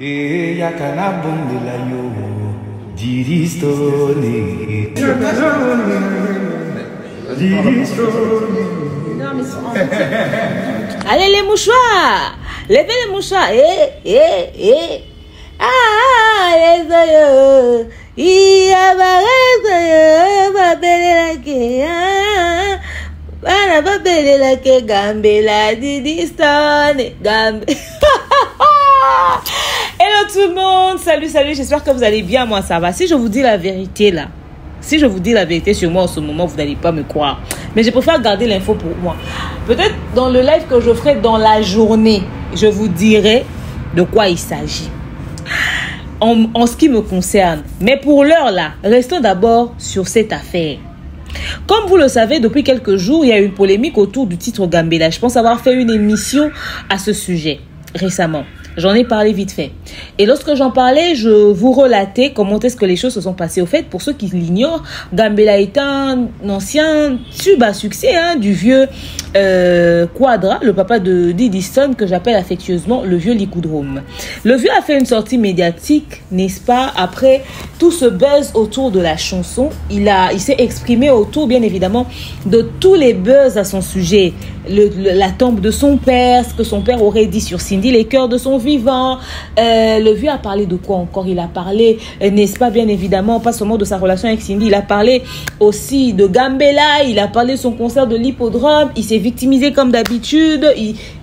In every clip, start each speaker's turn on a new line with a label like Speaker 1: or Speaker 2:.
Speaker 1: E yakana bondela yo diristone.
Speaker 2: Allez les mouchoirs, levez les mouchoirs. Ah les oyo, iya babele la ke gambela didistone gambe. Hello tout le monde, salut, j'espère que vous allez bien, moi ça va. Si je vous dis la vérité là, si je vous dis la vérité sur moi en ce moment, vous n'allez pas me croire. Mais je préfère garder l'info pour moi. Peut-être dans le live que je ferai dans la journée, je vous dirai de quoi il s'agit. En ce qui me concerne. Mais pour l'heure là, restons d'abord sur cette affaire. Comme vous le savez, depuis quelques jours, il y a eu une polémique autour du titre Gambela. Je pense avoir fait une émission à ce sujet récemment. J'en ai parlé vite fait. Et lorsque j'en parlais, je vous relatais comment est-ce que les choses se sont passées. Au fait, pour ceux qui l'ignorent, Gambela est un ancien tube à succès du vieux Quadra, le papa de Diddy Stone, que j'appelle affectueusement le vieux Licoudrome. Le vieux a fait une sortie médiatique, n'est-ce pas, après tout ce buzz autour de la chanson. Il s'est exprimé autour, bien évidemment, de tous les buzz à son sujet. La tombe de son père, ce que son père aurait dit sur Cindy, les cœurs de son vivant. Le vieux a parlé de quoi encore? Il a parlé, n'est-ce pas, bien évidemment, pas seulement de sa relation avec Cindy, il a parlé aussi de Gambela, il a parlé de son concert de l'hippodrome, il s'est victimisé comme d'habitude,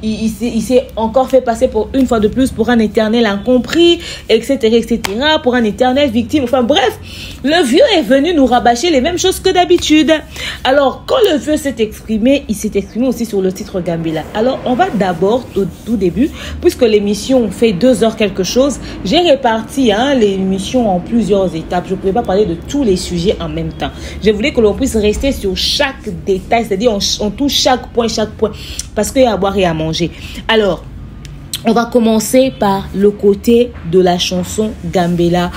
Speaker 2: il s'est encore fait passer pour une fois de plus pour un éternel incompris, etc., pour un éternel victime. Enfin bref, le vieux est venu nous rabâcher les mêmes choses que d'habitude. Alors, quand le vieux s'est exprimé, il s'est exprimé aussi sur le titre Gambela. Alors, on va d'abord, au tout début, puisque l'émission fait 2 heures quelque chose, j'ai réparti l'émission en plusieurs étapes. Je ne pouvais pas parler de tous les sujets en même temps. Je voulais que l'on puisse rester sur chaque détail, c'est-à-dire on touche chaque point, parce qu'il y a à boire et à manger. Alors, on va commencer par le côté de la chanson Gambela,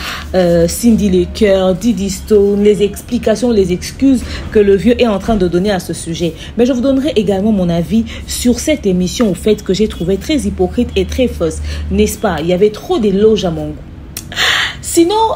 Speaker 2: Cindy les cœurs, Diddy Stone, les explications, les excuses que le vieux est en train de donner à ce sujet. Mais je vous donnerai également mon avis sur cette émission, au fait que j'ai trouvé très hypocrite et très fausse. N'est-ce pas? Il y avait trop d'éloges à mon goût. Sinon,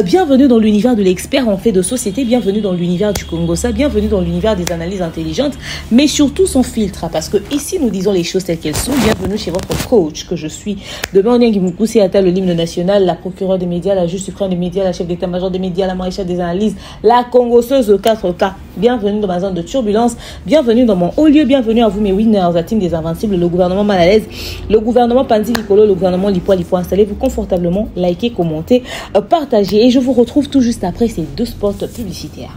Speaker 2: bienvenue dans l'univers de l'expert en fait de société, bienvenue dans l'univers du Congossa, bienvenue dans l'univers des analyses intelligentes, mais surtout sans filtre, parce que ici nous disons les choses telles qu'elles sont. Bienvenue chez votre coach que je suis. Demain, on est Guimoukoussi Atta, le l'hymne national, la procureure des médias, la juge suprême des médias, la chef d'état-major des médias, la maréchale des analyses, la congosseuse 4K. Bienvenue dans ma zone de turbulence, bienvenue dans mon haut lieu, bienvenue à vous mes winners, la team des invincibles, le gouvernement mal à l'aise, le gouvernement Panzi Nicolo, le gouvernement Lipoa. Installez-vous confortablement, likez, commentez, partagez, et je vous retrouve tout juste après ces 2 spots publicitaires.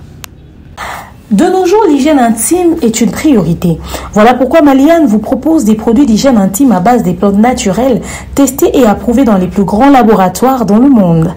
Speaker 3: De nos jours, l'hygiène intime est une priorité. Voilà pourquoi Maliane vous propose des produits d'hygiène intime à base des plantes naturelles, testés et approuvés dans les plus grands laboratoires dans le monde.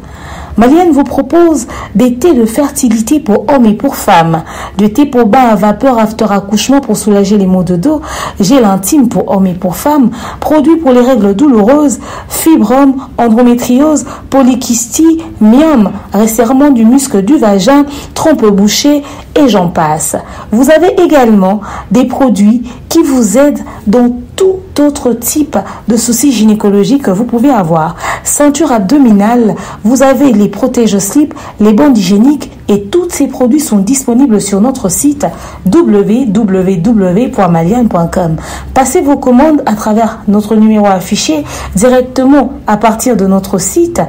Speaker 3: Maliane vous propose des thés de fertilité pour hommes et pour femmes, du thé pour bain à vapeur after accouchement pour soulager les maux de dos, gel intime pour hommes et pour femmes, produits pour les règles douloureuses, fibrome, endométriose, polykystie, myome, resserrement du muscle du vagin, trompe bouchée et j'en passe. Vous avez également des produits qui vous aident dans tout autre type de soucis gynécologiques que vous pouvez avoir. Ceinture abdominale, vous avez les protège-slip, les bandes hygiéniques et tous ces produits sont disponibles sur notre site www.maliane.com. Passez vos commandes à travers notre numéro affiché directement à partir de notre site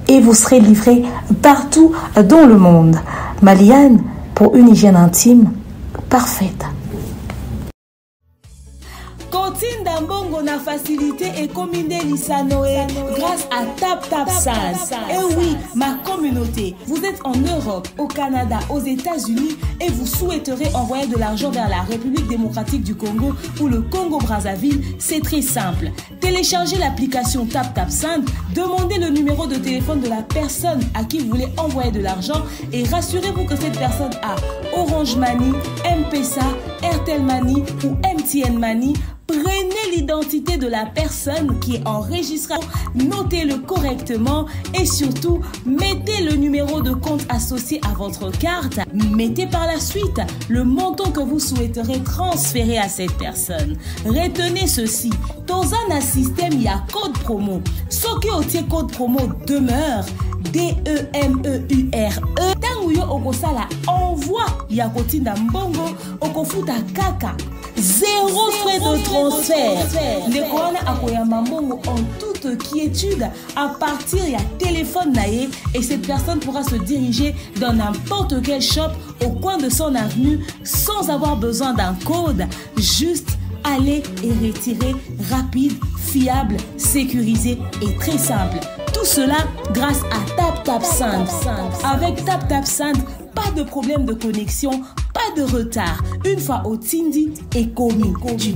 Speaker 3: et vous serez livré partout dans le monde. Maliane, pour une hygiène intime parfaite.
Speaker 2: Continue d'ambongo na facilité et commandé l'Isanoé grâce à TapTapSend. Et oui, ma communauté, vous êtes en Europe, au Canada, aux États-Unis et vous souhaiterez envoyer de l'argent vers la République démocratique du Congo ou le Congo-Brazzaville, c'est très simple. Téléchargez l'application TapTapSend, demandez le numéro de téléphone de la personne à qui vous voulez envoyer de l'argent et rassurez-vous que cette personne a Orange Money, M-Pesa, Airtel Money ou MTN Money. Prenez
Speaker 3: l'identité de la personne qui est enregistrée. Notez-le correctement et surtout, mettez le numéro de compte associé à votre carte. Mettez par la suite le montant que vous souhaiterez transférer à cette personne. Retenez ceci. Dans un système, il y a code promo. Ce qui est code promo demeure. DEMEURE. Tango yo okosala envoi ya kotinda mbongo okofuta kaka. Zéro frais de transfert. Ndekona akoyamba mbongo en toute quiétude à partir ya téléphone naé et cette personne pourra se diriger dans n'importe quel shop au coin de son avenue sans avoir besoin d'un code. Juste aller et retirer rapide, fiable, sécurisé et très simple. Tout cela grâce à TapTapSend. Avec TapTapSend, pas de problème de connexion, pas de retard. Une fois au Tindi et commis, tu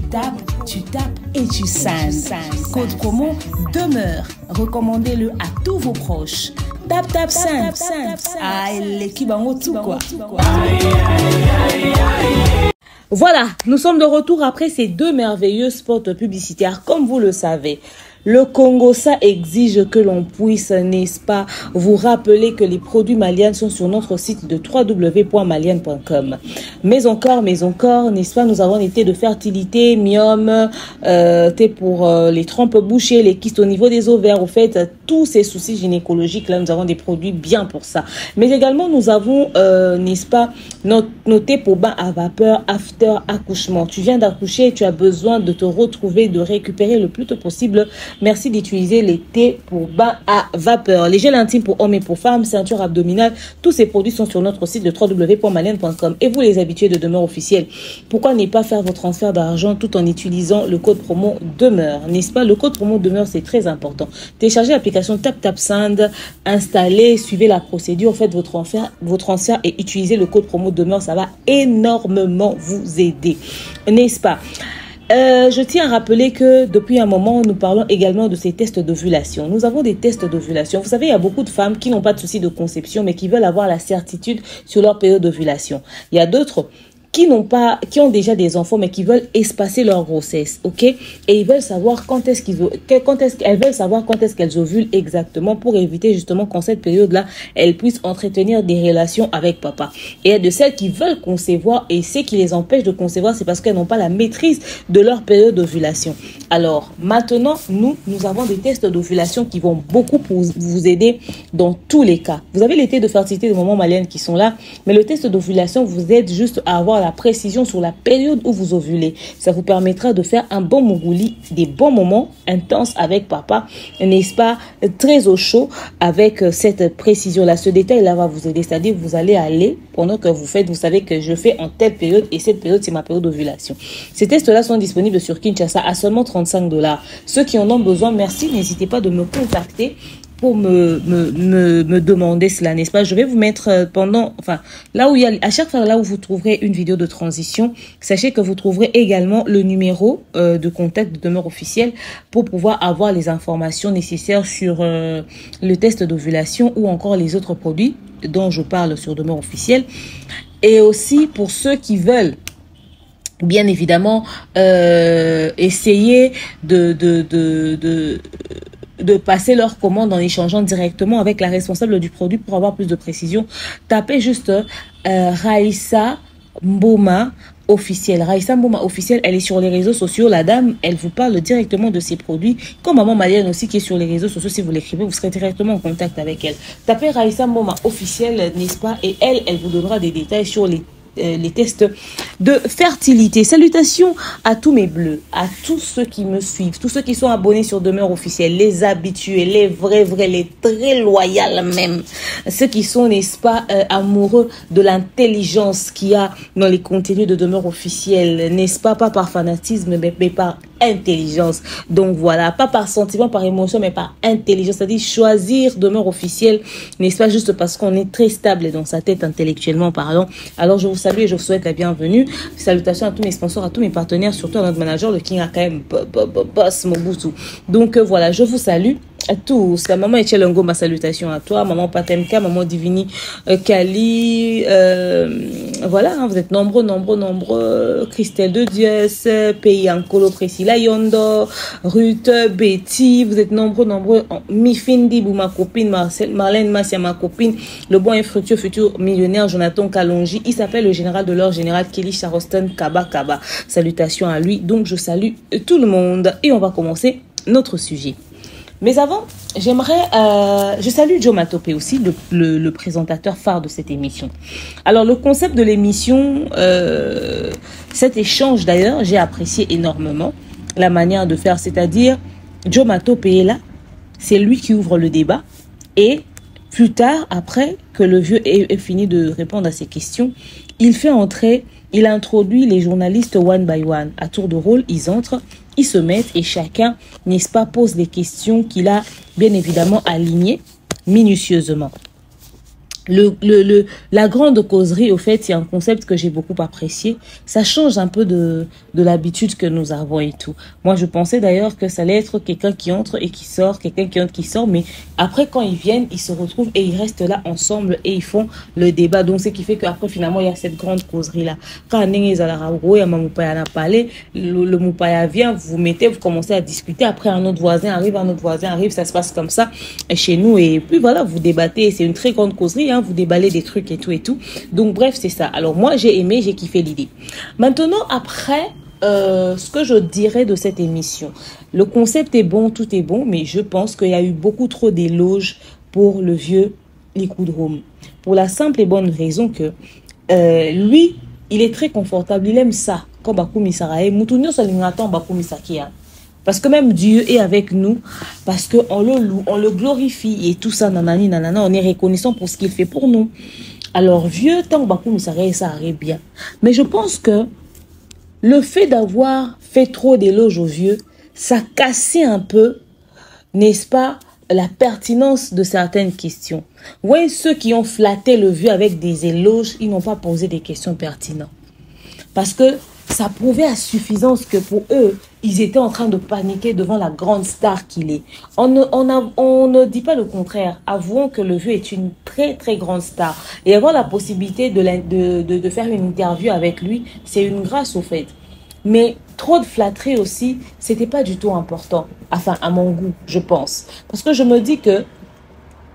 Speaker 3: tapes et tu sends. Code promo demeure. Recommandez-le à tous vos proches. TapTapSend. Ah, l'équipe en haut tout quoi.
Speaker 2: Voilà, nous sommes de retour après ces deux merveilleux spots publicitaires. Comme vous le savez, le Congo, ça exige que l'on puisse, n'est-ce pas, vous rappeler que les produits Malian sont sur notre site de www.malian.com. Mais encore, n'est-ce pas, nous avons été de fertilité, myome, thé pour les trompes bouchées, les kystes au niveau des ovaires. Au fait, tous ces soucis gynécologiques, là, nous avons des produits bien pour ça. Mais également, nous avons, n'est-ce pas, nos thés pour bain à vapeur after accouchement. Tu viens d'accoucher, tu as besoin de te retrouver, de récupérer le plus tôt possible. Merci d'utiliser les thés pour bain à vapeur. Les gels intimes pour hommes et pour femmes, ceinture abdominale, tous ces produits sont sur notre site de www.malian.com. Et vous les habitués de demeure officielle, pourquoi ne pas faire vos transferts d'argent tout en utilisant le code promo demeure, n'est-ce pas? Le code promo demeure, c'est très important. Téléchargez l'application TapTapSend, installez, suivez la procédure, faites vos transferts et utilisez le code promo demeure, ça va énormément vous aider, n'est-ce pas? Je tiens à rappeler que depuis un moment, nous parlons également de ces tests d'ovulation. Nous avons des tests d'ovulation. Vous savez, il y a beaucoup de femmes qui n'ont pas de soucis de conception, mais qui veulent avoir la certitude sur leur période d'ovulation. Il y a d'autres qui ont déjà des enfants, mais qui veulent espacer leur grossesse, ok? Et ils veulent savoir elles veulent savoir quand est-ce qu'elles ovulent exactement pour éviter justement qu'en cette période-là, elles puissent entretenir des relations avec papa. Et il y a de celles qui veulent concevoir et ce qui les empêche de concevoir, c'est parce qu'elles n'ont pas la maîtrise de leur période d'ovulation. Alors, maintenant, nous avons des tests d'ovulation qui vont beaucoup vous aider dans tous les cas. Vous avez les tests de fertilité de Maman Malienne qui sont là, mais le test d'ovulation vous aide juste à avoir la précision sur la période où vous ovulez. Ça vous permettra de faire un bon mougouli, des bons moments intenses avec papa, n'est-ce pas, très au chaud avec cette précision-là. Ce détail-là va vous aider, c'est-à-dire vous allez aller, pendant que vous faites, vous savez que je fais en telle période et cette période, c'est ma période d'ovulation. Ces tests-là sont disponibles sur Kinshasa à seulement $35. Ceux qui en ont besoin, merci, n'hésitez pas de me contacter pour me demander cela, n'est-ce pas? Je vais vous mettre là où il y a, à chaque fois là où vous trouverez une vidéo de transition, sachez que vous trouverez également le numéro de contact de demeure officielle pour pouvoir avoir les informations nécessaires sur le test d'ovulation ou encore les autres produits dont je parle sur demeure officielle. Et aussi pour ceux qui veulent bien évidemment essayer de passer leur commande en échangeant directement avec la responsable du produit pour avoir plus de précision. Tapez juste Raissa Mboma officielle. Raissa Mboma officielle, elle est sur les réseaux sociaux. La dame, elle vous parle directement de ses produits. Comme Maman Malienne aussi qui est sur les réseaux sociaux, si vous l'écrivez, vous serez directement en contact avec elle. Tapez Raissa Mboma officielle, n'est-ce pas? Et elle vous donnera des détails sur les tests de fertilité. Salutations à tous mes bleus, à tous ceux qui me suivent, tous ceux qui sont abonnés sur Demeure Officielle, les habitués, les vrais, les très loyaux même, ceux qui sont, n'est-ce pas, amoureux de l'intelligence qu'il y a dans les contenus de Demeure Officielle, n'est-ce pas, pas par fanatisme, mais par intelligence. Donc voilà, pas par sentiment, par émotion, mais par intelligence, c'est-à-dire choisir Demeure Officielle, n'est-ce pas, juste parce qu'on est très stable dans sa tête intellectuellement parlant. Alors je vous salue et je vous souhaite la bienvenue. Salutations à tous mes sponsors, à tous mes partenaires, surtout à notre manager, le King a quand même boss Mobutu. Donc voilà, je vous salue. à tous. La maman Echelongo, ma salutation à toi. Maman Patemka, maman Divini Kali. Voilà, hein, vous êtes nombreux. Christelle de Dieu, Pays Ankolo, Priscilla Yondo, Ruth, Betty. Vous êtes nombreux. Mifindi, ma copine, Marlène Massia, ma copine. Le bon et fructueux futur millionnaire Jonathan Kalonji. Il s'appelle le général de l'or, général Kelly Charleston Kaba. Salutations à lui. Donc, je salue tout le monde. Et on va commencer notre sujet. Mais avant, je salue Joe Matope aussi, le présentateur phare de cette émission. Alors, le concept de l'émission, cet échange d'ailleurs, j'ai apprécié énormément la manière de faire, c'est-à-dire, Joe Matope est là, c'est lui qui ouvre le débat, et plus tard, après que le vieux ait fini de répondre à ses questions, il introduit les journalistes one by one. À tour de rôle, ils entrent, ils se mettent et chacun, n'est-ce pas, pose des questions qu'il a bien évidemment alignées minutieusement. La grande causerie, au fait, c'est un concept que j'ai beaucoup apprécié. Ça change un peu de l'habitude que nous avons et tout. Moi, je pensais d'ailleurs que ça allait être quelqu'un qui entre et qui sort, quelqu'un qui entre, qui sort. Mais après, quand ils viennent, ils se retrouvent et ils restent là ensemble et ils font le débat. Donc, ce qui fait qu'après, finalement, il y a cette grande causerie-là. Quand Moupaya n'a parlé, le Moupaya vient, vous mettez, vous commencez à discuter. Après, un autre voisin arrive, ça se passe comme ça chez nous. Et puis voilà, vous débattez. C'est une très grande causerie, hein. Vous déballez des trucs et tout. Donc bref, c'est ça. Alors moi, j'ai aimé, j'ai kiffé l'idée. Maintenant, après, ce que je dirais de cette émission, le concept est bon, tout est bon, mais je pense qu'il y a eu beaucoup trop d'éloges pour le vieux Likoudrome. Pour la simple et bonne raison que lui, il est très confortable, il aime ça. Quand Bakoumi Sarae, Moutounio Salingatan Bakoumi Sakia. Parce que même Dieu est avec nous, parce qu'on le loue, on le glorifie et tout ça, nanani, nanana, on est reconnaissant pour ce qu'il fait pour nous. Alors, vieux, tant que ça arrive bien. Mais je pense que le fait d'avoir fait trop d'éloges aux vieux, ça cassait un peu, n'est-ce pas, la pertinence de certaines questions. Vous voyez, ceux qui ont flatté le vieux avec des éloges, ils n'ont pas posé des questions pertinentes. Parce que ça prouvait à suffisance que pour eux, ils étaient en train de paniquer devant la grande star qu'il est. On ne dit pas le contraire. Avouons que le vieux est une très très grande star. Et avoir la possibilité de faire une interview avec lui, c'est une grâce au fait. Mais trop de flatterie aussi, c'était pas du tout important. Enfin, à mon goût, je pense. Parce que je me dis que,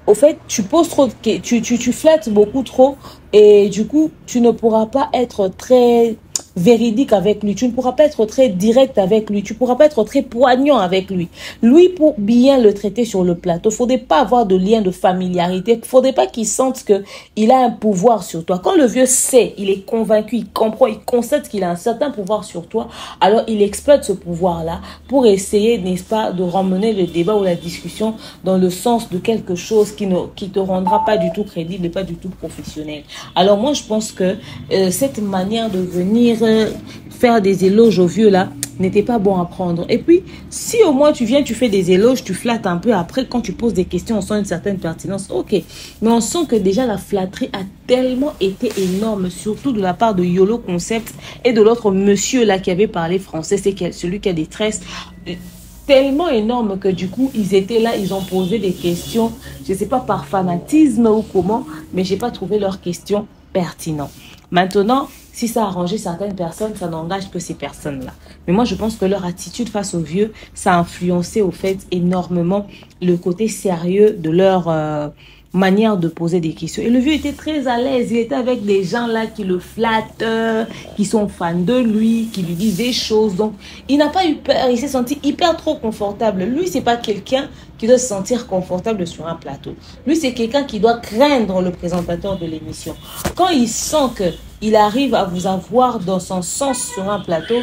Speaker 2: au fait, tu poses trop de tu flattes beaucoup trop et du coup, tu ne pourras pas être très véridique avec lui, tu ne pourras pas être très direct avec lui, tu ne pourras pas être très poignant avec lui. Lui, pour bien le traiter sur le plateau, il ne faudrait pas avoir de lien de familiarité, il ne faudrait pas qu'il sente qu'il a un pouvoir sur toi. Quand le vieux sait, il est convaincu, il comprend, il constate qu'il a un certain pouvoir sur toi, alors il exploite ce pouvoir-là pour essayer, n'est-ce pas, de ramener le débat ou la discussion dans le sens de quelque chose qui te rendra pas du tout crédible et pas du tout professionnel. Alors moi, je pense que cette manière de venir faire des éloges aux vieux là n'était pas bon à prendre. Et puis, si au moins tu viens, tu fais des éloges, tu flattes un peu, après quand tu poses des questions, on sent une certaine pertinence, ok. Mais on sent que déjà la flatterie a tellement été énorme, surtout de la part de YOLO Concept et de l'autre monsieur là qui avait parlé français, c'est celui qui a des tresses tellement énorme que du coup, ils étaient là, ils ont posé des questions, je ne sais pas par fanatisme ou comment, mais j'ai pas trouvé leurs questions pertinentes. Maintenant, si ça a arrangé certaines personnes, ça n'engage que ces personnes-là. Mais moi, je pense que leur attitude face aux vieux, ça a influencé au fait énormément le côté sérieux de leur manière de poser des questions. Et le vieux était très à l'aise. Il était avec des gens là qui le flattent, qui sont fans de lui, qui lui disent des choses. Donc, il n'a pas eu peur. Il s'est senti hyper trop confortable. Lui, c'est pas quelqu'un qui doit se sentir confortable sur un plateau. Lui, c'est quelqu'un qui doit craindre le présentateur de l'émission. Quand il sent qu'il arrive à vous avoir dans son sens sur un plateau,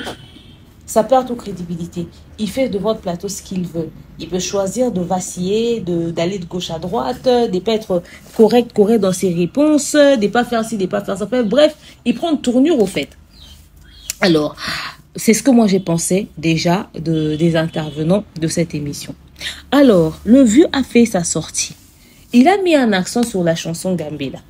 Speaker 2: ça perd toute crédibilité. Il fait de votre plateau ce qu'il veut. Il peut choisir de vaciller, d'aller de gauche à droite, de ne pas être correct dans ses réponses, de ne pas faire ci, de ne pas faire ça. Bref, il prend une tournure au fait. Alors, c'est ce que moi j'ai pensé déjà des intervenants de cette émission. Alors, le vieux a fait sa sortie. Il a mis un accent sur la chanson Gambela.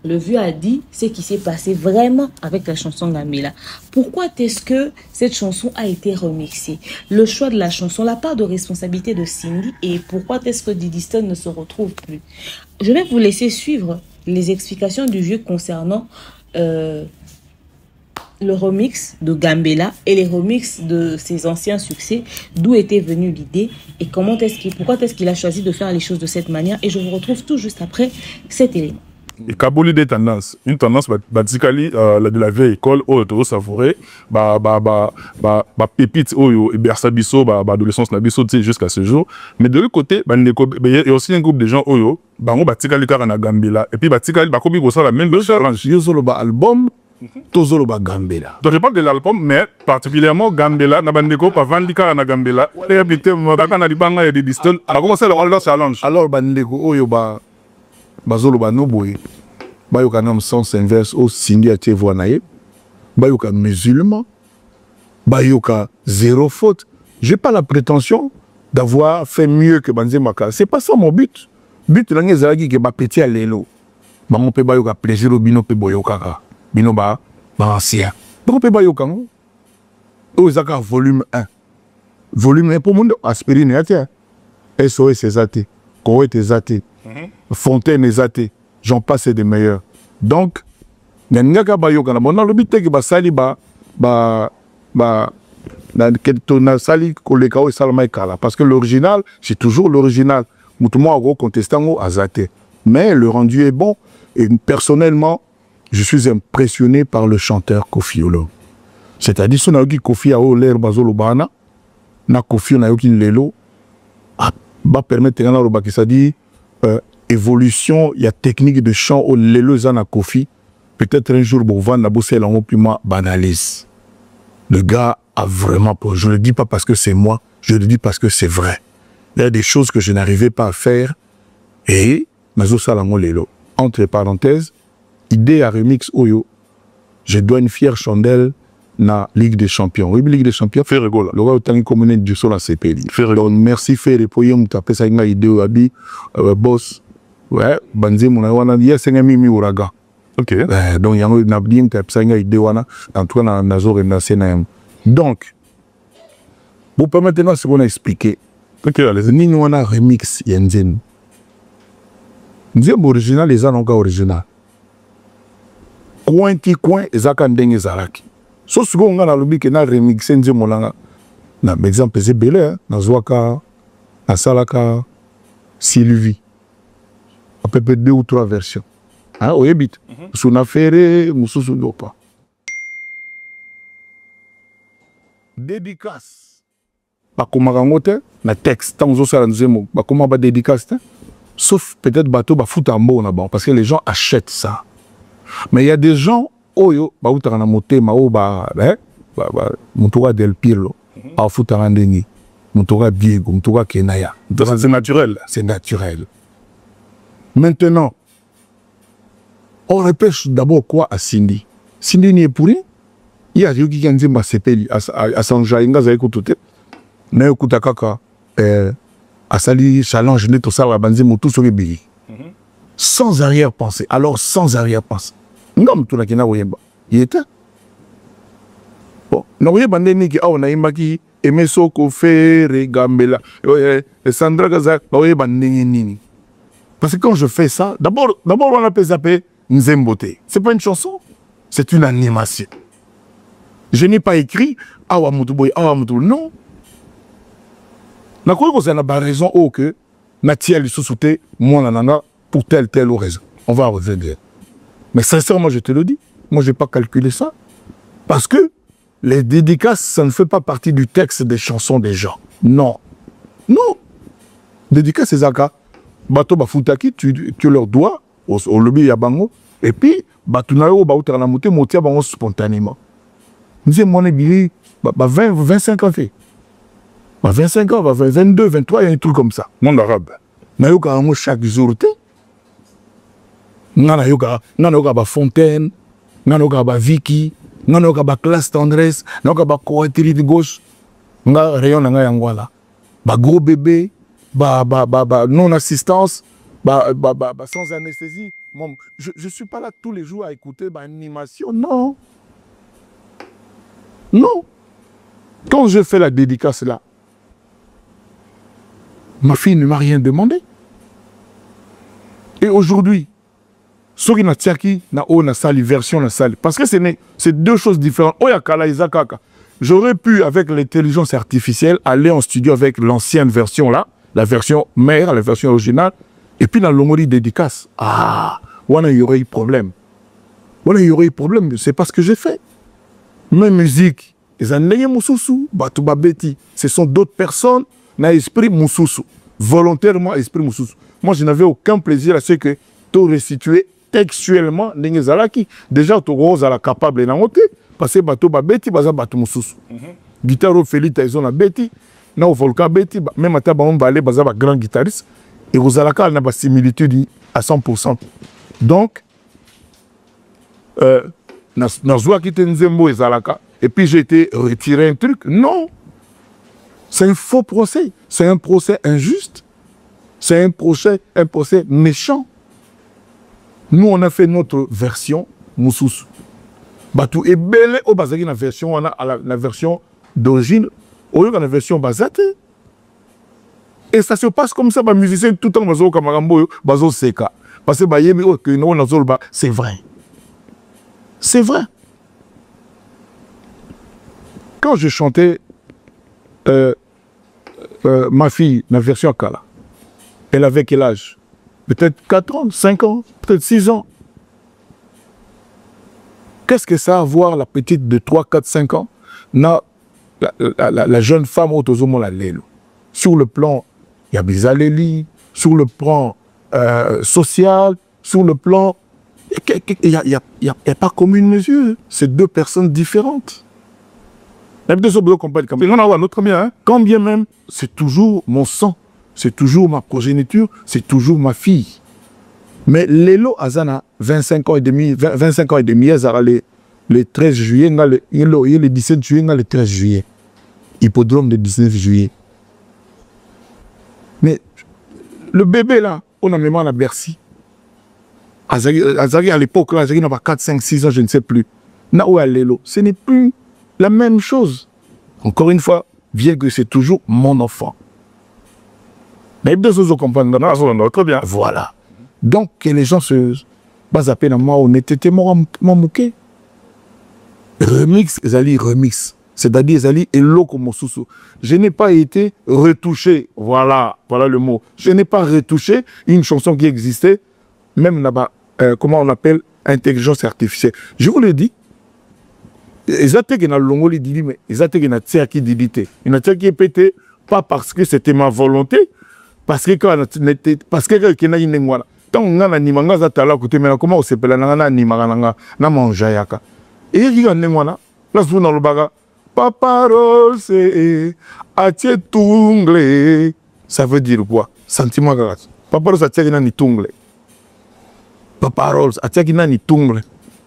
Speaker 2: Le vieux a dit ce qui s'est passé vraiment avec la chanson Gambela. Pourquoi est-ce que cette chanson a été remixée? Le choix de la chanson, la part de responsabilité de Cindy et pourquoi est-ce que Diddy Stone ne se retrouve plus? Je vais vous laisser suivre les explications du vieux concernant le remix de Gambela et les remixes de ses anciens succès, d'où était venue l'idée et pourquoi est-ce qu'il a choisi de faire les choses de cette manière. Et je vous retrouve tout juste après cet élément.
Speaker 4: Et Kabouli des tendances. Une tendance, de la vieille école, au savouré, pépite, et berça bisso, adolescence na bisso, jusqu'à ce jour. Mais de l'autre côté, il y a aussi un groupe de gens, on batikali karana Gambela. Et puis, batikali, komi gosa la même challenge.
Speaker 5: Yozolo ba album, tozolo ba Gambela.
Speaker 4: Donc, je parle de l'album, mais particulièrement Gambela, Nabandeko, pas vandi karana Gambela. Et habité, Makana Libanga et Diddy Stone. On a commencé le challenge.
Speaker 5: Alors, bandeko, bazolo ba noboye. Bayoka nom sens inverse au Cindy a Tchevoanaye. Bayoka musulman. Bayoka zéro faute. J'ai pas la prétention d'avoir fait mieux que Banze Maka. C'est pas ça mon but. But là ngezalaki que ba petit à l'élo. Ba mon pe bayoka plaisir au bino pe boyoka. Bino ba ancien. Ba pe bayoka. O zaka volume 1. Volume 1 pour monde aspirine atia. SOS ezate. Koet ezate. Fontaine ezate. J'en passe des meilleurs. Donc, parce que l'original, c'est toujours l'original. Mais le rendu est bon. Et personnellement, je suis impressionné par le chanteur Kofi Olomide. C'est-à-dire, si on a eu Kofi a l'air bazolo bana, na Kofi on a eu lelo, va permettre que ça dit évolution, il y a technique de chant au lelozana Kofi. Peut-être un jour, Bovan n'a bossé l'ango puis moi banalise. Le gars a vraiment, je ne le dis pas parce que c'est moi, je le dis parce que c'est vrai. Il y a des choses que je n'arrivais pas à faire et Mazo Salango Lelo. Entre parenthèses, idée à remix Oyo, je dois une fière chandelle na Ligue des Champions. Oui, Ligue des Champions, fait rigoler. Le roi autant communé du sol à CPI. Donc, merci, fait pour y taper ça, une idée abi, boss. Ouais, Banzi Mounawana, il y a 5 mimi ouragan.
Speaker 4: Ok.
Speaker 5: Donc, il y a un abdim, ça, une idée, en tout cas, dans Nazor et dans Sénam. Donc, pour permettre maintenant ce qu'on a expliqué,
Speaker 4: ok, allez-y.
Speaker 5: Ni nous on a remix Yenzin. Nous original, les gens original. Coin qui coin, les gens qui zaraki. So ce qu'on a dans le but que na remixé Nze Molanga. Na exemple c'est belé, na Zwaka, na Salaka, Sylvie. À peu près 2 ou 3 versions. Hein, au Ebit. Sous na ferré, moussou sous pas. Dédicace. Pas comme un na texte, tant que ça nous pas comment ba dédicace, sauf peut-être bateau ba fout en bon là-bas, parce que les gens achètent ça. Mais il y a des gens, oyo, ba ou na moté, ma ou ba, Moutoura del Pirlo, ba fout en dengi, Moutoura Biego, Moutoura Kenaya.
Speaker 4: C'est naturel.
Speaker 5: C'est naturel. Maintenant, on repêche d'abord quoi à Cindy? Cindy n'y est pour rien. Il y a des gens qui ont dit à Sanjaïnga, ça écoute. Mais écoute, à Sali challenge, tout ça, tout sur les billets. Sans arrière-pensée. Alors, sans arrière-pensée. Non, tout le monde il était. Bon, nous avons dit que Soko Ferre, Gambela, Sandra Gaza, parce que quand je fais ça, d'abord on appelle ça Nzembote. C'est pas une chanson, c'est une animation. Je n'ai pas écrit Awa Moutoboy, Awa Moutoboy. Non. On n'a pas raison que Natia lui sous-souté, moi nanana, pour telle raison. On va revenir. Mais sincèrement, je te le dis, moi je n'ai pas calculé ça. Parce que les dédicaces, ça ne fait pas partie du texte des chansons des gens. Non. Non. Dédicace, c'est Zaka. Bato Bafoutaki, tu leur dois, au lobby Yabango, et puis, Batunayo, Bautanamoute, Motia Bango spontanément. Nous sommes 25 ans fait. 25 ans, 22, 23, il y a un truc comme ça.
Speaker 4: Monde arabe.
Speaker 5: Nayoka chaque jour. Nayoka Fontaine, Nayoka Vicky, Nayoka classe tendresse, Nayoka coétrie de gauche, Nayoka rayon Nangayangwala. Gros bébé, non assistance, sans anesthésie. Je ne suis pas là tous les jours à écouter l'animation. Non. Non. Quand je fais la dédicace là, ma fille ne m'a rien demandé. Et aujourd'hui, ce qui n'a tiaki na o na sali version na sali parce que c'est deux choses différentes. Oyakala izakaka. J'aurais pu avec l'intelligence artificielle aller en studio avec l'ancienne version là, la version mère, la version originale, et puis dans l'omori dédicace. Ah, voilà, il y aurait eu problème. Voilà, il y aurait eu problème. C'est pas ce que j'ai fait. Mes musiques, les années mususu, batuba beti, ce sont d'autres personnes na esprit mususu, volontairement esprit mususu. Moi, je n'avais aucun plaisir à ce que tout restituer textuellement n'engezalaki déjà to rosala capable na moté parce que bato ba beti baza bato mususu guitare Felita ils ont la beti na volcan beti même ata ba mbale baza ba grand guitariste et rosala na ba similitude à 100%. Donc na joie qui nzembo ezalaka et puis j'ai été retiré un truc. Non, c'est un faux procès, c'est un procès injuste, c'est un procès méchant. Nous, on a fait notre version Moussous. Batou et belé au bazaki la version, on a la version d'origine, au lieu de la version bazate. Et ça se passe comme ça, les musiciens tout le temps, bazo kamarambo, bazo seka. Parce que c'est vrai. C'est vrai. Quand je chantais ma fille, la version Kala, elle avait quel âge? Peut-être 4 ans, 5 ans, peut-être 6 ans. Qu'est-ce que ça a à voir, la petite de 3, 4, 5 ans, la jeune femme autosomo la lelo. Sur le plan, il y a Bizaleli, sur le plan social, sur le plan... Il n'y a pas commune mesure. C'est deux personnes différentes. Quand bien même, c'est toujours mon sang. C'est toujours ma progéniture, c'est toujours ma fille. Mais Lelo Azana, 25 ans et demi, le 13 juillet, le 17 juillet, le 13 juillet. Hippodrome le 19 juillet. Mais le bébé là, on a même à Bercy. Azari à l'époque, Azari n'a pas 4, 5, 6 ans, je ne sais plus. Naoua Lelo, ce n'est plus la même chose. Encore une fois, bien que c'est toujours mon enfant. Mais deux choses comprennent. Très bien. Voilà. Donc, que les gens se basent à peine à moi, on était mouké. Remix, Zali, remix. C'est-à-dire, Zali, et l'eau mon sous. Je n'ai pas été retouché. Voilà le mot. Je n'ai pas retouché une chanson qui existait, même là-bas, comment on appelle, intelligence artificielle. Je vous le dis, ils étaient dans le longo, mais ils étaient dans le tserki d'idité. Ils n'étaient qui pété, pas parce que c'était ma volonté, parce que quand on a animé ça tala côté mais comment on s'appelle na animé na manjayaka et il y a nengwana là vous dans le baga paparol c'est atie tungle ça veut dire quoi sentiment grâce paparol ça tient na ni tungle paparol atie na ni tungle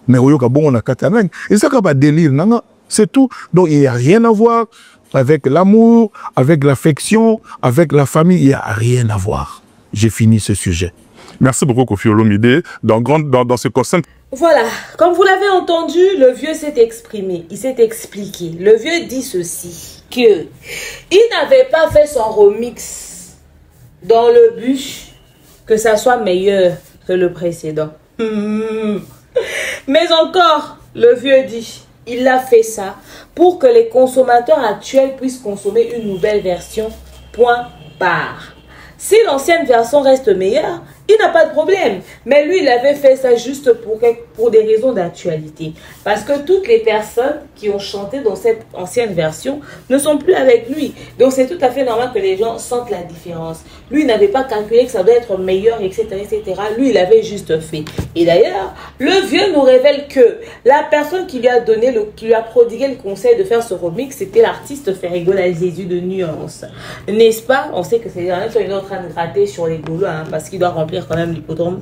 Speaker 5: mais oyoka bon na katana et ça ka ba délire nanga c'est tout. Donc il n'y a rien à voir avec l'amour, avec l'affection, avec la famille, il n'y a rien à voir. J'ai fini ce sujet.
Speaker 4: Merci beaucoup, Kofi Olomide. Dans ce concert.
Speaker 2: Voilà, comme vous l'avez entendu, le vieux s'est exprimé, il s'est expliqué. Le vieux dit ceci, que il n'avait pas fait son remix dans le but que ça soit meilleur que le précédent. Mais encore, le vieux dit, il a fait ça pour que les consommateurs actuels puissent consommer une nouvelle version, point barre. Si l'ancienne version reste meilleure, il n'a pas de problème. Mais lui, il avait fait ça juste pour des raisons d'actualité. Parce que toutes les personnes qui ont chanté dans cette ancienne version ne sont plus avec lui. Donc c'est tout à fait normal que les gens sentent la différence. Lui, il n'avait pas calculé que ça doit être meilleur, etc., etc. Lui, il avait juste fait. Et d'ailleurs, le vieux nous révèle que la personne qui lui a donné, qui lui a prodigué le conseil de faire ce remix, c'était l'artiste Ferrigola Jésus de Nuance. N'est-ce pas? On sait que c'est une autre train de gratter sur les goulots, hein, parce qu'il doit remplir quand même l'hippodrome.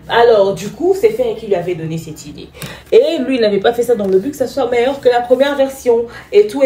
Speaker 2: Alors, du coup, c'est Ferry qui lui avait donné cette idée. Et lui, il n'avait pas fait ça dans le but que ça soit meilleur que la première version, et tout,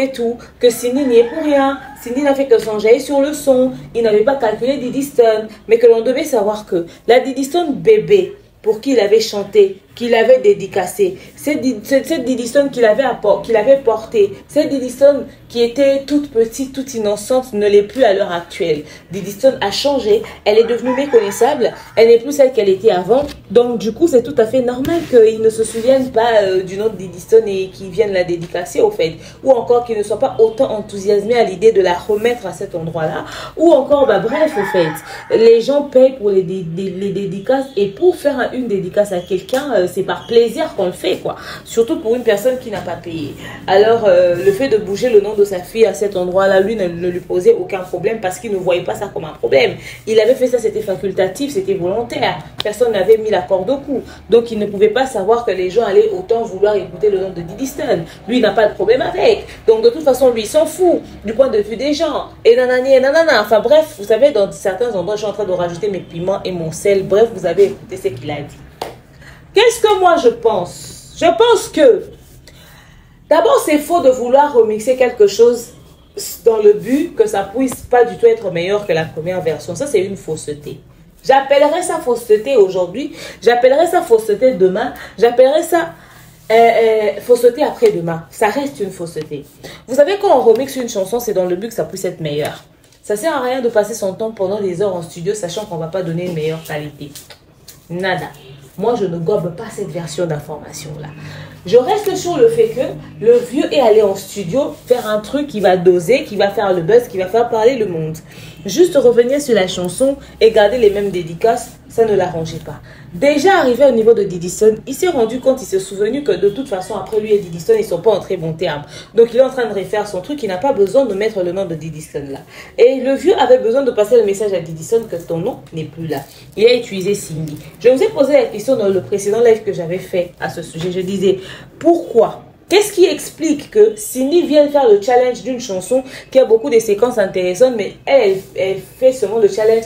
Speaker 2: que Cindy n'y est pour rien. Cindy n'a fait que s'enjailler sur le son. Il n'avait pas calculé Diddy Stone, mais que l'on devait savoir que la Diddy Stone bébé pour qui il avait chanté, qu'il avait dédicacé, cette Diddy Stone qu'il avait portée, cette Diddy Stone qui était toute petite, toute innocente, ne l'est plus à l'heure actuelle. Diddy Stone a changé, elle est devenue méconnaissable, elle n'est plus celle qu'elle était avant, donc du coup c'est tout à fait normal qu'ils ne se souviennent pas du nom de Diddy Stone et qu'ils viennent la dédicacer au fait, ou encore qu'ils ne soient pas autant enthousiasmés à l'idée de la remettre à cet endroit-là, ou encore, bref au fait, les gens payent pour les dédicaces et pour faire une dédicace à quelqu'un, c'est par plaisir qu'on le fait, quoi. Surtout pour une personne qui n'a pas payé. Alors, le fait de bouger le nom de sa fille à cet endroit-là, lui, ne lui posait aucun problème parce qu'il ne voyait pas ça comme un problème. Il avait fait ça, c'était facultatif, c'était volontaire. Personne n'avait mis la corde au cou. Donc, il ne pouvait pas savoir que les gens allaient autant vouloir écouter le nom de Diddy Stone. Lui, il n'a pas de problème avec. Donc, de toute façon, lui, il s'en fout du point de vue des gens. Et nanani, et nanana. Enfin, bref, vous savez, dans certains endroits, je suis en train de rajouter mes piments et mon sel. Bref, vous avez écouté ce qu'il a dit. Qu'est-ce que moi je pense? Je pense que d'abord c'est faux de vouloir remixer quelque chose dans le but que ça puisse pas du tout être meilleur que la première version. Ça c'est une fausseté. J'appellerais ça fausseté aujourd'hui, j'appellerais ça fausseté demain, j'appellerais ça fausseté après-demain. Ça reste une fausseté. Vous savez, quand on remixe une chanson, c'est dans le but que ça puisse être meilleur. Ça sert à rien de passer son temps pendant des heures en studio sachant qu'on va pas donner une meilleure qualité. Nada. Moi, je ne gobe pas cette version d'information-là. Je reste sur le fait que le vieux est allé en studio faire un truc qui va doser, qui va faire le buzz, qui va faire parler le monde. Juste revenir sur la chanson et garder les mêmes dédicaces, ça ne l'arrangeait pas. Déjà arrivé au niveau de Diddy Stone, il s'est rendu compte, il s'est souvenu que de toute façon, après lui et Diddy Stone, ils ne sont pas en très bons termes. Donc, il est en train de refaire son truc, il n'a pas besoin de mettre le nom de Diddy Stone là. Et le vieux avait besoin de passer le message à Diddy Stone que ton nom n'est plus là. Il a utilisé Cindy. Je vous ai posé la question dans le précédent live que j'avais fait à ce sujet. Je disais, pourquoi? Qu'est-ce qui explique que Cindy vient faire le challenge d'une chanson qui a beaucoup de séquences intéressantes, mais elle fait seulement le challenge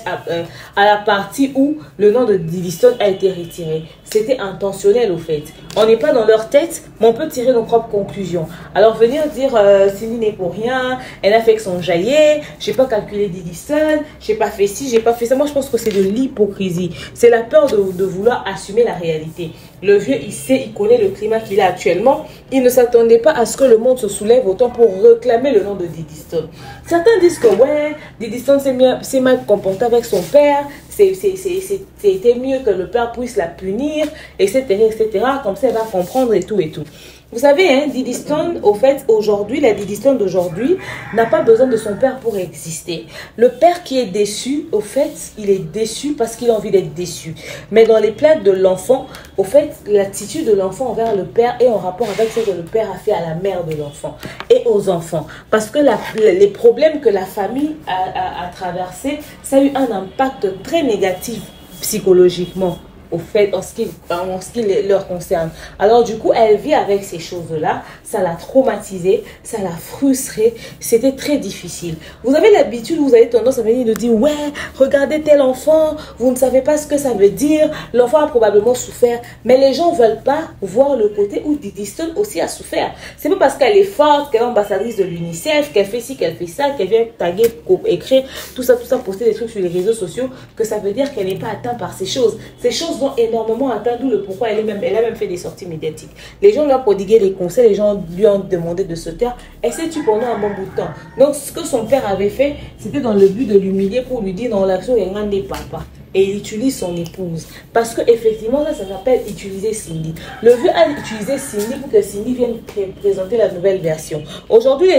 Speaker 2: à la partie où le nom de Diddy Stone a été retiré. C'était intentionnel au fait. On n'est pas dans leur tête, mais on peut tirer nos propres conclusions. Alors venir dire Cindy n'est pour rien, elle a fait que son jaillet, j'ai pas calculé Diddy Stone, j'ai pas fait ci, j'ai pas fait ça. Moi je pense que c'est de l'hypocrisie. C'est la peur de vouloir assumer la réalité. Le vieux, il sait, il connaît le climat qu'il a actuellement. Il ne s'attendait pas à ce que le monde se soulève autant pour réclamer le nom de Diddy Stone. Certains disent que ouais, Diddy Stone s'est mal comporté avec son père. C'était mieux que le père puisse la punir, etc., etc. Comme ça, elle va comprendre et tout et tout. Vous savez, hein, Diddy Stone, au fait, aujourd'hui, la Diddy Stone d'aujourd'hui n'a pas besoin de son père pour exister. Le père qui est déçu, au fait, il est déçu parce qu'il a envie d'être déçu. Mais dans les plaintes de l'enfant, au fait, l'attitude de l'enfant envers le père est en rapport avec ce que le père a fait à la mère de l'enfant et aux enfants. Parce que les problèmes que la famille a traversés, ça a eu un impact très négatif psychologiquement. Au fait, en ce qui leur concerne. Alors du coup, elle vit avec ces choses-là, ça l'a traumatisée, ça l'a frustrée, c'était très difficile. Vous avez l'habitude, vous avez tendance à venir de dire, ouais, regardez tel enfant, vous ne savez pas ce que ça veut dire, l'enfant a probablement souffert, mais les gens ne veulent pas voir le côté où Diddy Stone aussi a souffert. C'est pas parce qu'elle est forte, qu'elle est ambassadrice de l'UNICEF, qu'elle fait ci, qu'elle fait ça, qu'elle vient taguer, écrire, tout ça, poster des trucs sur les réseaux sociaux, que ça veut dire qu'elle n'est pas atteinte par ces choses. Ces choses énormément atteint, d'où le pourquoi elle a même fait des sorties médiatiques. Les gens lui ont prodigué des conseils, les gens lui ont demandé de se taire. Elle s'est tue pendant un bon bout de temps. Donc ce que son père avait fait, c'était dans le but de l'humilier pour lui dire non, l'action est grande des papas. Et il utilise son épouse. Parce que effectivement, ça s'appelle utiliser Cindy. Le vieux a utilisé Cindy pour que Cindy vienne présenter la nouvelle version. Aujourd'hui,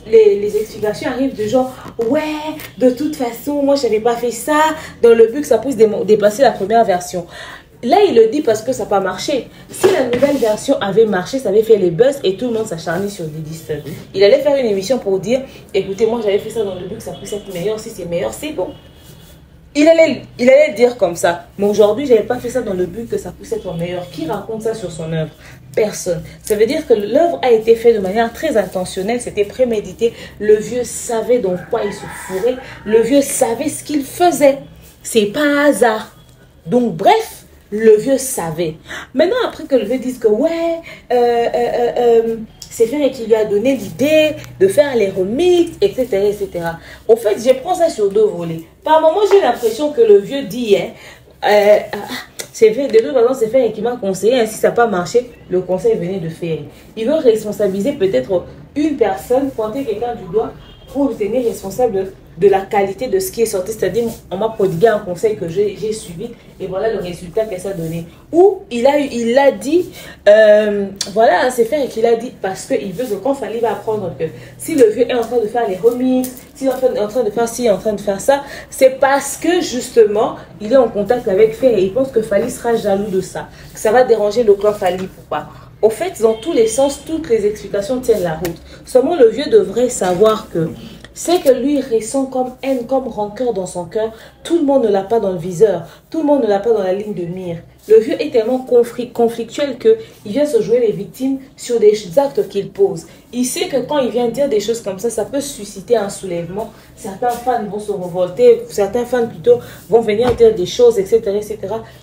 Speaker 2: les explications arrivent de genre, ouais, de toute façon, moi, je n'avais pas fait ça, dans le but que ça puisse dépasser la première version. Là, il le dit parce que ça n'a pas marché. Si la nouvelle version avait marché, ça avait fait les buzz et tout le monde s'acharnait sur Diddy Stone. Il allait faire une émission pour dire, écoutez, moi, j'avais fait ça dans le but que ça puisse être meilleur. Si c'est meilleur, c'est bon. Il allait dire comme ça. Mais aujourd'hui, je n'avais pas fait ça dans le but que ça puisse être meilleur. Qui raconte ça sur son œuvre? Personne. Ça veut dire que l'œuvre a été faite de manière très intentionnelle. C'était prémédité. Le vieux savait dans quoi il se fourrait. Le vieux savait ce qu'il faisait. C'est pas un hasard. Donc, bref. Le vieux savait. Maintenant, après que le vieux dise que ouais, c'est Ferré qui lui a donné l'idée de faire les remixes, etc., etc. Au fait, je prends ça sur deux volets. Par moment, j'ai l'impression que le vieux dit, c'est fait, de toute façon, c'est Ferry qui m'a conseillé. Ainsi, ça n'a pas marché, le conseil venait de Ferry. Il veut responsabiliser peut-être une personne, pointer quelqu'un du doigt pour le tenir responsable de la qualité de ce qui est sorti. C'est-à-dire, on m'a prodigué un conseil que j'ai suivi et voilà le résultat que ça a donné. Ou il a dit, voilà, c'est Ferry qui l'a dit parce qu'il veut que quand Fally va apprendre que si le vieux est en train de faire les remixes, s'il est en train de faire ci, en train de faire ça, c'est parce que justement, il est en contact avec Ferry et il pense que Fally sera jaloux de ça, que ça va déranger le clan Fally. Pourquoi? Au fait, dans tous les sens, toutes les explications tiennent la route. Seulement, le vieux devrait savoir que c'est que lui ressent comme haine, comme rancœur dans son cœur. Tout le monde ne l'a pas dans le viseur. Tout le monde ne l'a pas dans la ligne de mire. Le vieux est tellement conflictuel qu'il vient se jouer les victimes sur des actes qu'il pose. Il sait que quand il vient dire des choses comme ça peut susciter un soulèvement. Certains fans vont se révolter, certains fans plutôt vont venir dire des choses, etc., etc.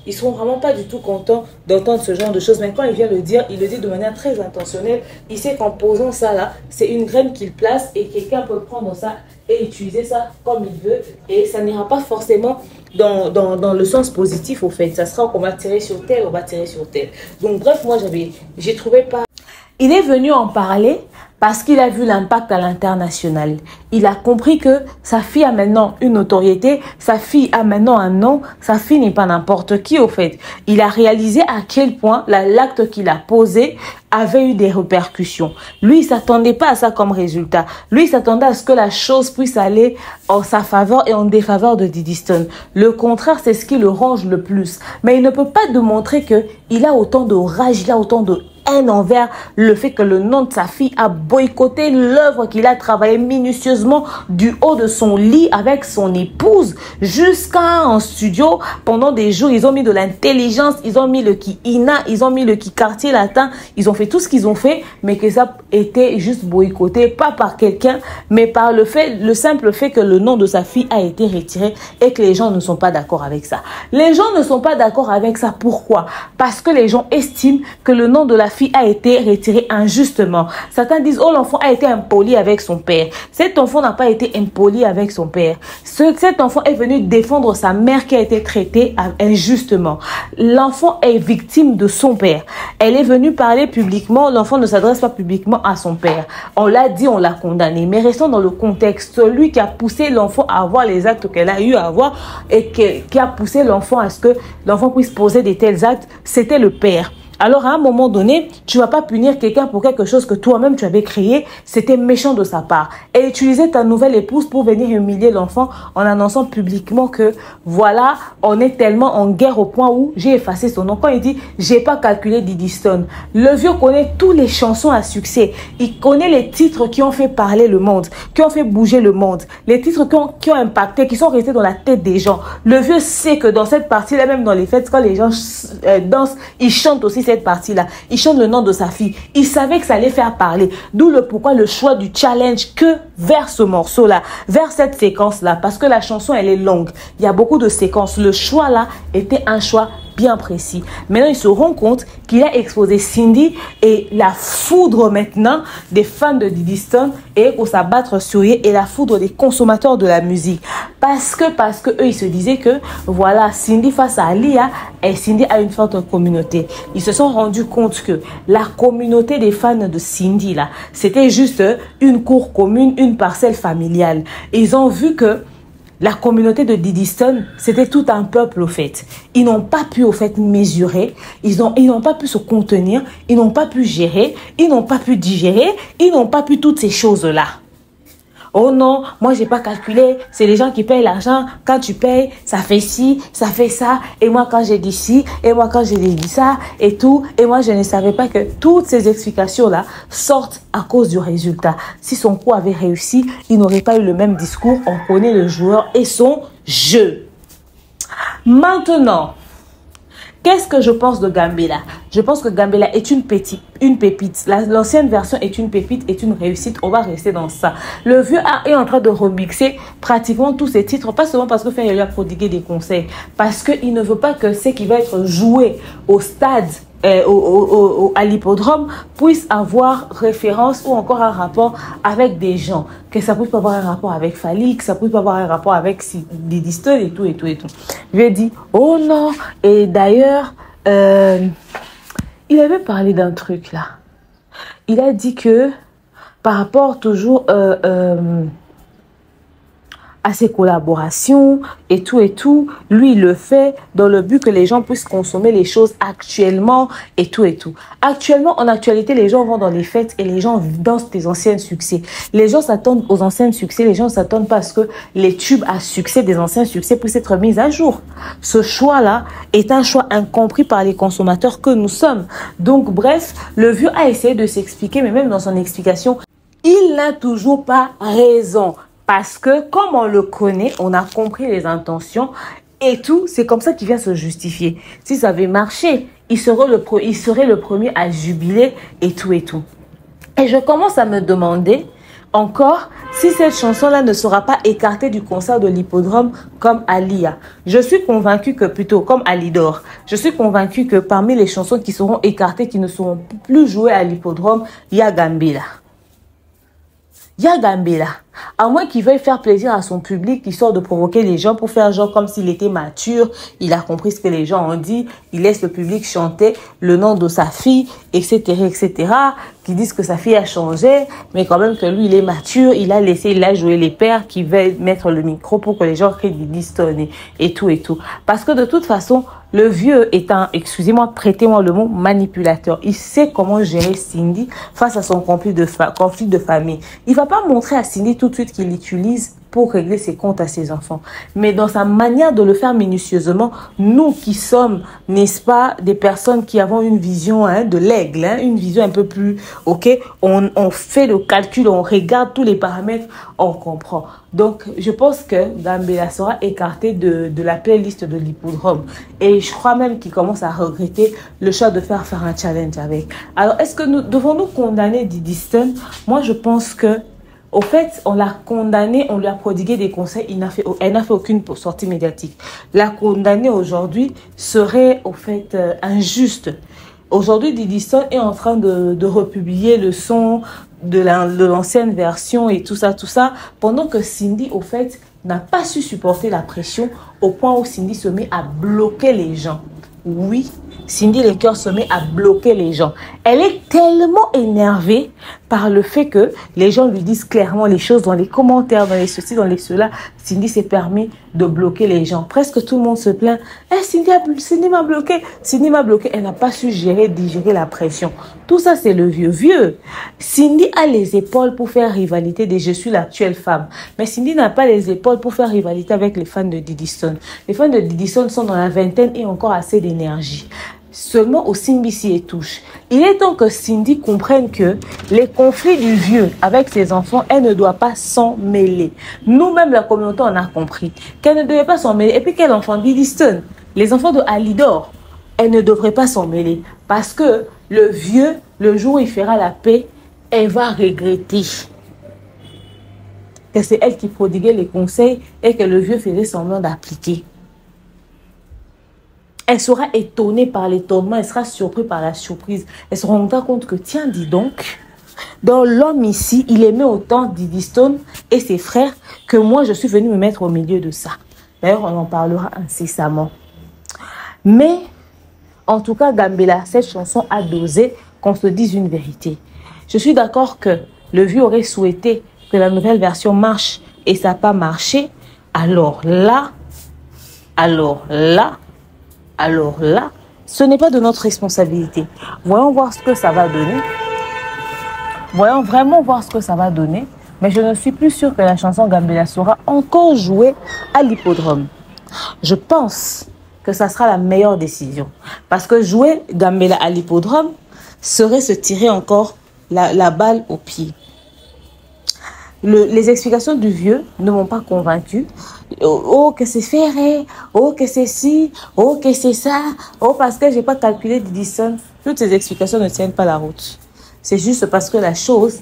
Speaker 2: Ils ne seront vraiment pas du tout contents d'entendre ce genre de choses. Mais quand il vient le dire, il le dit de manière très intentionnelle. Il sait qu'en posant ça là, c'est une graine qu'il place et quelqu'un peut prendre ça et utiliser ça comme il veut. Et ça n'ira pas forcément dans le sens positif au fait. Ça sera qu'on va tirer sur tel, on va tirer sur tel. Donc bref, moi j'ai trouvé pas. Il est venu en parler parce qu'il a vu l'impact à l'international. Il a compris que sa fille a maintenant une notoriété, sa fille a maintenant un nom, sa fille n'est pas n'importe qui au fait. Il a réalisé à quel point l'acte qu'il a posé avait eu des répercussions. Lui, il ne s'attendait pas à ça comme résultat. Lui, il s'attendait à ce que la chose puisse aller en sa faveur et en défaveur de Diddy Stone. Le contraire, c'est ce qui le ronge le plus. Mais il ne peut pas démontrer qu'il a autant de rage, il a autant de haine envers le fait que le nom de sa fille a boycotté l'œuvre qu'il a travaillé minutieusement du haut de son lit avec son épouse jusqu'en studio pendant des jours. Ils ont mis de l'intelligence, ils ont mis le qui Ina, ils ont mis le qui quartier latin, ils ont fait tout ce qu'ils ont fait, mais que ça était juste boycotté, pas par quelqu'un, mais par le simple fait que le nom de sa fille a été retiré et que les gens ne sont pas d'accord avec ça. Les gens ne sont pas d'accord avec ça. Pourquoi? Parce que les gens estiment que le nom de la fille a été retiré injustement. Certains disent, oh, l'enfant a été impoli avec son père. Cet enfant n'a pas été impoli avec son père. Cet enfant est venu défendre sa mère qui a été traitée injustement. L'enfant est victime de son père. Elle est venue parler publiquement. L'enfant ne s'adresse pas publiquement à son père. On l'a dit, on l'a condamné. Mais restons dans le contexte. Celui qui a poussé l'enfant à avoir les actes qu'elle a eu à avoir et qui a poussé l'enfant à ce que l'enfant puisse poser de tels actes, c'était le père. Alors, à un moment donné, tu vas pas punir quelqu'un pour quelque chose que toi-même tu avais créé. C'était méchant de sa part. Et utiliser ta nouvelle épouse pour venir humilier l'enfant en annonçant publiquement que, voilà, on est tellement en guerre au point où j'ai effacé son nom. Quand il dit, j'ai pas calculé Diddy Stone. Le vieux connaît tous les chansons à succès. Il connaît les titres qui ont fait parler le monde, qui ont fait bouger le monde. Les titres qui ont impacté, qui sont restés dans la tête des gens. Le vieux sait que dans cette partie-là, même dans les fêtes, quand les gens dansent, ils chantent aussi cette partie-là. Il chante le nom de sa fille. Il savait que ça allait faire parler. D'où le pourquoi le choix du challenge que vers ce morceau-là, vers cette séquence-là. Parce que la chanson, elle est longue. Il y a beaucoup de séquences. Le choix-là était un choix bien précis. Maintenant, il se rend compte qu'il a exposé Cindy et la foudre maintenant des fans de Diddy Stone et pour s'abattre sur eux et la foudre des consommateurs de la musique. Parce que eux, ils se disaient que voilà, Cindy face à Alia et Cindy a une forte communauté. Ils se sont rendus compte que la communauté des fans de Cindy là, c'était juste une cour commune, une parcelle familiale. Et ils ont vu que la communauté de Diddy Stone, c'était tout un peuple au fait. Ils n'ont pas pu au fait mesurer, ils n'ont pas pu se contenir, ils n'ont pas pu gérer, ils n'ont pas pu digérer, ils n'ont pas pu toutes ces choses-là. Oh non, moi j'ai pas calculé, c'est les gens qui payent l'argent, quand tu payes, ça fait ci, ça fait ça, et moi quand j'ai dit ci, et moi quand j'ai dit ça, et tout, et moi je ne savais pas que toutes ces explications-là sortent à cause du résultat. Si son coup avait réussi, il n'aurait pas eu le même discours, on connaît le joueur et son jeu. Maintenant, qu'est-ce que je pense de Gambella? Je pense que Gambella est une pépite. L'ancienne version est une pépite, est une réussite. On va rester dans ça. Le vieux est en train de remixer pratiquement tous ses titres. Pas seulement parce que Ferry lui a prodigué des conseils. Parce qu'il ne veut pas que ce qui va être joué au stade à l'hippodrome puisse avoir référence ou encore un rapport avec des gens, que ça puisse pas avoir un rapport avec Fally, que ça puisse pas avoir un rapport avec Diddy Stone et tout. Je lui ai dit, oh non, et d'ailleurs, il avait parlé d'un truc là. Il a dit que par rapport toujours à ses collaborations et tout, lui il le fait dans le but que les gens puissent consommer les choses actuellement et tout. Actuellement, en actualité, les gens vont dans les fêtes et les gens dansent des anciens succès. Les gens s'attendent aux anciens succès, les gens s'attendent pas à ce que les tubes à succès des anciens succès puissent être mis à jour. Ce choix-là est un choix incompris par les consommateurs que nous sommes. Donc bref, le vieux a essayé de s'expliquer, mais même dans son explication, il n'a toujours pas raison. Parce que comme on le connaît, on a compris les intentions et tout, c'est comme ça qu'il vient se justifier. Si ça avait marché, il serait le premier à jubiler et tout. Et je commence à me demander encore si cette chanson-là ne sera pas écartée du concert de l'hippodrome comme Alia. Je suis convaincue que plutôt comme Alidor, je suis convaincue que parmi les chansons qui seront écartées, qui ne seront plus jouées à l'hippodrome, il y a Gambela. À moins qu'il veuille faire plaisir à son public, histoire de provoquer les gens pour faire genre comme s'il était mature, il a compris ce que les gens ont dit, il laisse le public chanter le nom de sa fille, etc., qui disent que sa fille a changé, mais quand même que lui, il est mature, il a joué les pères qui veulent mettre le micro pour que les gens crient des Stone et tout. Parce que de toute façon, le vieux est un, excusez-moi, prêtez-moi le mot, manipulateur. Il sait comment gérer Cindy face à son conflit de famille. Il va pas montrer à Cindy tout de suite qu'il l'utilise pour régler ses comptes à ses enfants. Mais dans sa manière de le faire minutieusement, nous qui sommes, n'est-ce pas, des personnes qui avons une vision de l'aigle, une vision un peu plus, ok, on fait le calcul, on regarde tous les paramètres, on comprend. Donc, je pense que Gambela sera écarté de la playlist de l'hippodrome. Et je crois même qu'il commence à regretter le choix de faire un challenge avec. Alors, est-ce que devons-nous condamner Diddy Stone? Moi, je pense que au fait, on l'a condamné, on lui a prodigué des conseils, elle n'a fait aucune sortie médiatique. La condamner aujourd'hui serait au fait injuste. Aujourd'hui, Diddy Stone est en train de republier le son de l'ancienne version et tout ça, pendant que Cindy, au fait, n'a pas su supporter la pression au point où Cindy se met à bloquer les gens. Oui, Cindy Lecoeur se met à bloquer les gens. Elle est tellement énervée par le fait que les gens lui disent clairement les choses dans les commentaires, dans les ceci, dans les cela. Cindy s'est permis de bloquer les gens. Presque tout le monde se plaint. Cindy m'a bloqué. Cindy m'a bloqué. Elle n'a pas su digérer la pression. Tout ça, c'est le vieux. Cindy a les épaules pour faire rivalité des Je suis l'actuelle femme. Mais Cindy n'a pas les épaules pour faire rivalité avec les fans de Diddy Stone. Les fans de Diddy Stone sont dans la vingtaine et encore assez d'énergie. Seulement au Simbi s'y est touche. Il est temps que Cindy comprenne que les conflits du vieux avec ses enfants, elle ne doit pas s'en mêler. Nous-mêmes, la communauté, on a compris qu'elle ne devait pas s'en mêler. Et puis quel enfant? Diddy Stone, les enfants de Alidor, elle ne devrait pas s'en mêler. Parce que le vieux, le jour où il fera la paix, elle va regretter que c'est elle qui prodiguait les conseils et que le vieux faisait semblant d'appliquer. Elle sera étonnée par l'étonnement, elle sera surprise par la surprise. Elle se rendra compte que, tiens, dis donc, dans l'homme ici, il aimait autant Diddy Stone et ses frères que moi, je suis venue me mettre au milieu de ça. D'ailleurs, on en parlera incessamment. Mais, en tout cas, Gambela, cette chanson a dosé qu'on se dise une vérité. Je suis d'accord que le vieux aurait souhaité que la nouvelle version marche et ça n'a pas marché. Alors là, ce n'est pas de notre responsabilité. Voyons voir ce que ça va donner. Voyons vraiment voir ce que ça va donner. Mais je ne suis plus sûre que la chanson Gambela sera encore jouée à l'hippodrome. Je pense que ça sera la meilleure décision. Parce que jouer Gambela à l'hippodrome serait se tirer encore la balle au pied. Les explications du vieux ne m'ont pas convaincue. Oh, que c'est ferré. Oh, que c'est ci. Oh, que c'est ça. Oh, parce que j'ai pas calculé Diddy Stone. Toutes ces explications ne tiennent pas la route. C'est juste parce que la chose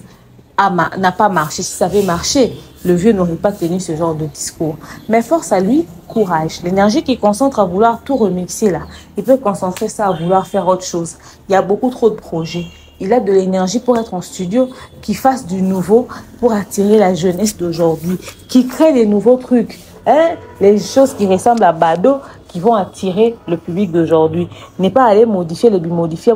Speaker 2: n'a pas marché. Si ça avait marché, le vieux n'aurait pas tenu ce genre de discours. Mais force à lui, courage. L'énergie qu'il concentre à vouloir tout remixer là, il peut concentrer ça à vouloir faire autre chose. Il y a beaucoup trop de projets. Il a de l'énergie pour être en studio, qui fasse du nouveau pour attirer la jeunesse d'aujourd'hui, qui crée des nouveaux trucs. Hein? Les choses qui ressemblent à Bado, qui vont attirer le public d'aujourd'hui. N'est pas aller modifier, les modifier.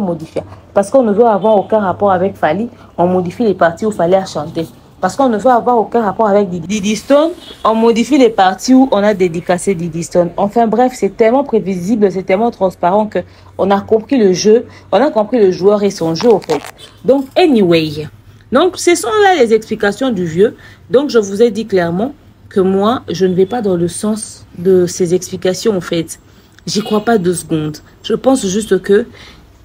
Speaker 2: Parce qu'on ne veut avoir aucun rapport avec Fally, on modifie les parties où Fally a chanté. Parce qu'on ne veut avoir aucun rapport avec Diddy Stone, on modifie les parties où on a dédicacé Diddy Stone. Enfin bref, c'est tellement prévisible, c'est tellement transparent que on a compris le jeu, on a compris le joueur et son jeu en fait. Donc anyway, donc ce sont là les explications du vieux. Donc je vous ai dit clairement que moi, je ne vais pas dans le sens de ces explications en fait. J'y crois pas 2 secondes. Je pense juste que...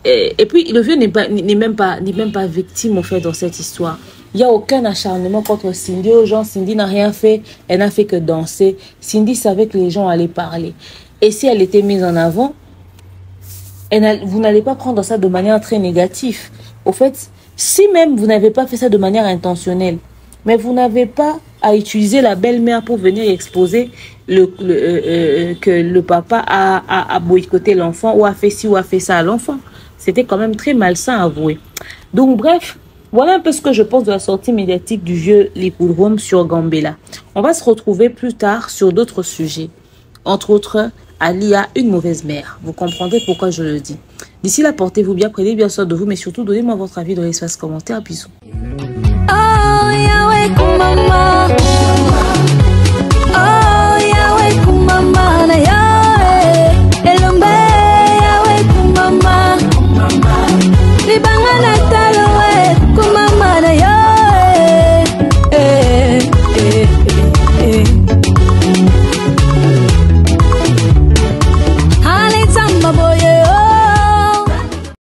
Speaker 2: Et puis le vieux n'est même pas victime en fait dans cette histoire. Il n'y a aucun acharnement contre Cindy. Aux gens, Cindy n'a rien fait. Elle n'a fait que danser. Cindy savait que les gens allaient parler. Et si elle était mise en avant, vous n'allez pas prendre ça de manière très négative. Au fait, si même vous n'avez pas fait ça de manière intentionnelle, mais vous n'avez pas à utiliser la belle-mère pour venir exposer que le papa a boycotté l'enfant ou a fait ci ou a fait ça à l'enfant. C'était quand même très malsain à avouer. Donc bref, voilà un peu ce que je pense de la sortie médiatique du vieux Lipudrome sur Gambela. On va se retrouver plus tard sur d'autres sujets. Entre autres, Ali a une mauvaise mère. Vous comprendrez pourquoi je le dis. D'ici là, portez-vous bien, prenez bien soin de vous, mais surtout donnez-moi votre avis dans l'espace commentaire. Bisous. Oh,